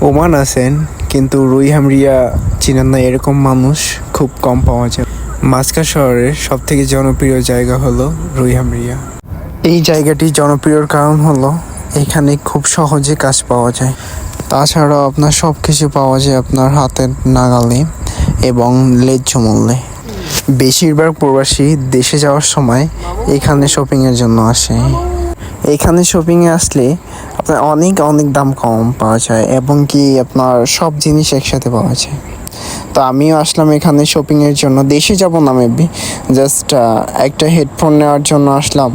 Oman আছেন, কিন্তু রুই হামরিয়া চিনেন না এরকম মানুষ খুব কম পাওয়া যায়। মাস্কাট শহরের সব থেকে জনপ্রিয় জায়গা হলো রুই হামরিয়া। এই জায়গাটি জনপ্রিয়র কারণ হলো এখানে খুব সহজে কাজ পাওয়া যায়। তাছাড়াও আপনার সব কিছু পাওয়া যায় আপনার হাতের নাগালে এবং ন্যায্য মূল্যে। বেশিরভাগ প্রবাসী দেশে যাওয়ার সময় এখানে শপিংয়ের জন্য আসে। এখানে শপিংয়ে আসলে আপনার অনেক অনেক দাম কম পাওয়া যায় এবং কি আপনার সব জিনিস একসাথে পাওয়া যায়। তো আমিও আসলাম এখানে শপিংয়ের জন্য। দেশে যাব না মেবি, জাস্ট একটা হেডফোন নেওয়ার জন্য আসলাম।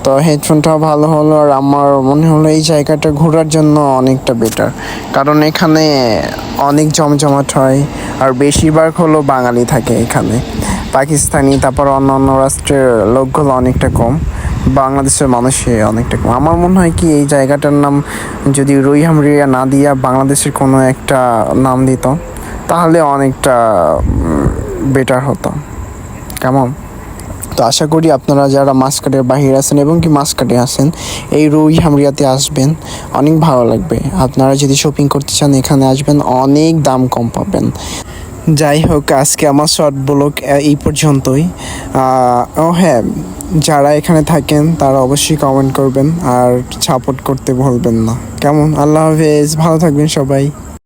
তো হেডফোনটাও ভালো হলো, আর আমার মনে হলো এই জায়গাটা ঘোরার জন্য অনেকটা বেটার, কারণ এখানে অনেক জমজমাট হয় আর বেশিরভাগ হলো বাঙালি থাকে এখানে। পাকিস্তানি তারপর অন্য অন্য রাষ্ট্রের লোকগুলো অনেকটা কম, বাংলাদেশের মানুষে অনেকটা কম। আমার মনে হয় কি এই জায়গাটার নাম যদি রুই হামরিয়া না দিয়া বাংলাদেশের কোনো একটা নাম দিত তাহলে অনেকটা বেটার হতো। কেমন? তো আশা করি আপনারা যারা মাসকাটের বাহিরে আছেন এবং কি মাসকাটে আছেন এই রুই হামরিয়াতে আসবেন, অনেক ভালো লাগবে। আপনারা যদি শপিং করতে চান এখানে আসবেন, অনেক দাম কম পাবেন। যাই হোক, আজকে আমার শর্ট ব্লগ এই পর্যন্তই। ও হ্যাঁ, যারা এখানে থাকেন তারা অবশ্যই কমেন্ট করবেন আর সাপোর্ট করতে ভুলবেন না। কেমন? আল্লাহ হাফেজ, ভালো থাকবেন সবাই।